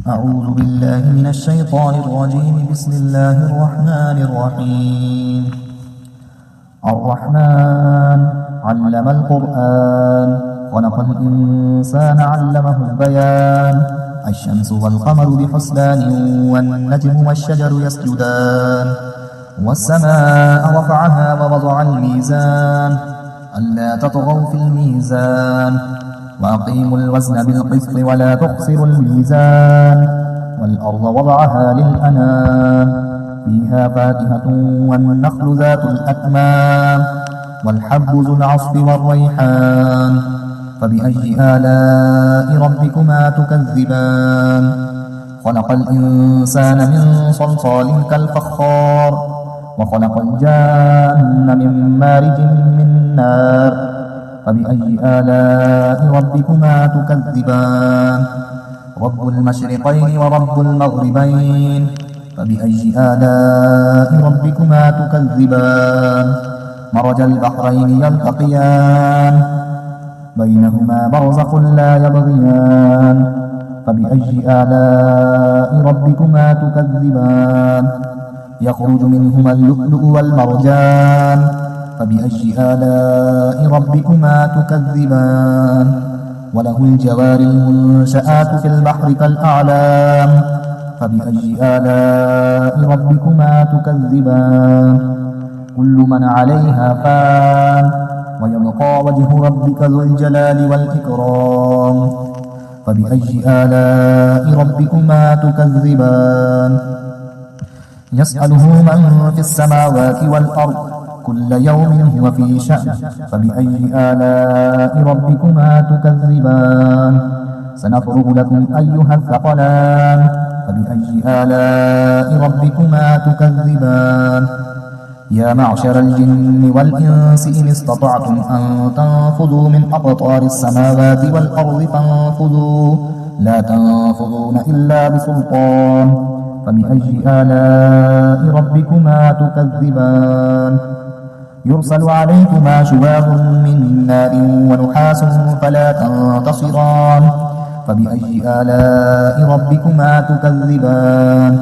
أعوذ بالله من الشيطان الرجيم. بسم الله الرحمن الرحيم. الرحمن علم القرآن خلق الإنسان علمه البيان. الشمس والقمر بحسبان والنجم والشجر يسجدان. والسماء رفعها ووضع الميزان ألا تطغوا في الميزان وأقيموا الوزن بالقسط ولا تخسروا الميزان. والأرض وضعها للأنام فيها فاكهة والنخل ذات الأكمام والحب ذو العصف والريحان. فبأي آلاء ربكما تكذبان؟ خلق الإنسان من صلصال كالفخار وخلق الجان من مارج من نار. فبأي آلاء ربكما تكذبان؟ رب المشرقين ورب المغربين. فبأي آلاء ربكما تكذبان؟ مرج البحرين يلتقيان بينهما برزخ لا يبغيان. فبأي آلاء ربكما تكذبان؟ يخرج منهما اللؤلؤ والمرجان. فبأي آلاء ربكما تكذبان؟ وله الجوار المنشآت في البحر كالأعلام. فبأي آلاء ربكما تكذبان؟ كل من عليها فان ويبقى وجه ربك ذو الجلال والإكرام. فبأي آلاء ربكما تكذبان؟ يسأله من في السماوات والأرض كل يوم هو في شأن. فبأي آلاء ربكما تكذبان؟ سنفرغ لكم أيها الثقلان. فبأي آلاء ربكما تكذبان؟ يا معشر الجن والإنس إن استطعتم أن تنفذوا من أقطار السماوات والأرض فانفذوا لا تنفذون إلا بسلطان. فبأي آلاء ربكما تكذبان؟ يرسل عليكما شواظ من نار ونحاس فلا تنتصران. فبأي آلاء ربكما تكذبان؟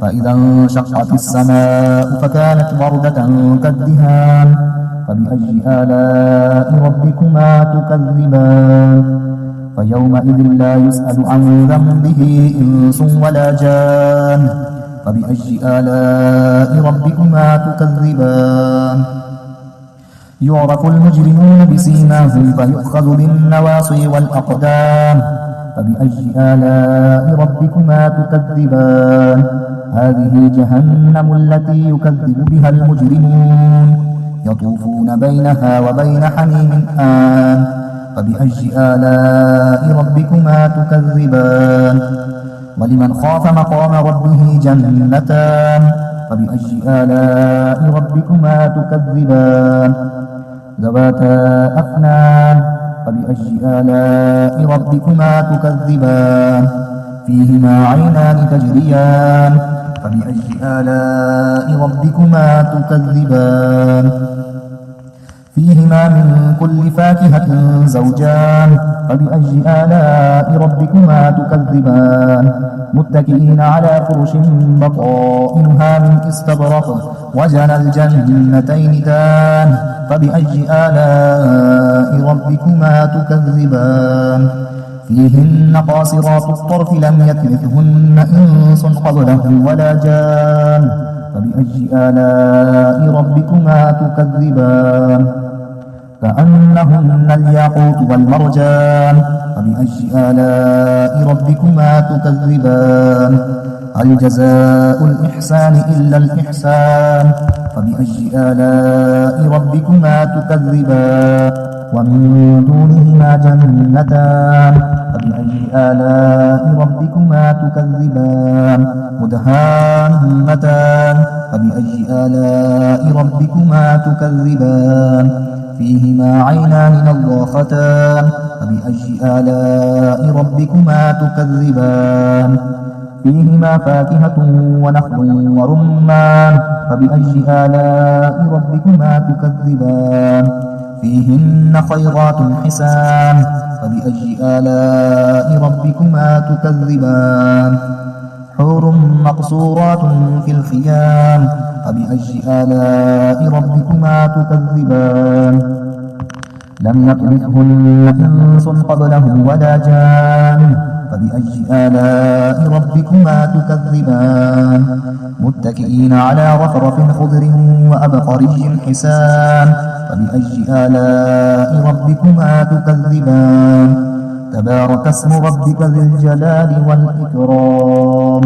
فإذا انشقت السماء فكانت وردة كالدهان. فبأي آلاء ربكما تكذبان؟ فيومئذ لا يسأل عن ذنبه إنس ولا جان. فبأي آلاء ربكما تكذبان؟ يعرف المجرمون بسيماهم فيؤخذ بالنواصي والأقدام. فبأي آلاء ربكما تكذبان؟ هذه جهنم التي يكذب بها المجرمون يطوفون بينها وبين حميم آن. فبأي آلاء ربكما تكذبان؟ ولمن خاف مقام ربه جنتان. فبأي آلاء ربكما تكذبان؟ ذواتا أفنان. فبأي آلاء ربكما تكذبان؟ فيهما عينان تجريان. فبأي آلاء ربكما تكذبان؟ فيهما من كل فاكهة زوجان. فبأي آلاء ربكما تكذبان؟ متكئين على فرش بطائنها من استبرق وجنى الجنتين دان. فبأي آلاء ربكما تكذبان؟ فيهن قاصرات الطرف لم يطمثهن إنس قبلهم ولا جان. فبأي آلاء ربكما تكذبان؟ كأنهن الياقوت والمرجان. فبأي آلاء ربكما تكذبان؟ هل جزاء الإحسان إلا الإحسان؟ فبأي آلاء ربكما تكذبان؟ ومن دونهما جنتان. فبأي آلاء ربكما تكذبان؟ مدهامتان. فبأي آلاء ربكما تكذبان؟ فيهما عينان نضاختان. فبأي آلاء ربكما تكذبان؟ فيهما فاكهة ونخل ورمان. فبأي آلاء ربكما تكذبان؟ فيهن خيرات حسان. فبأي آلاء ربكما تكذبان حور مقصورات في الخيام فبأي آلاء ربكما تكذبان لم يطمثهن إنس قبلهم ولا جان فبأي آلاء ربكما تكذبان متكئين على رفرف خضر وأبقري حسان فبأي آلاء ربكما تكذبان تبارك اسم ربك ذي الجلال والإكرام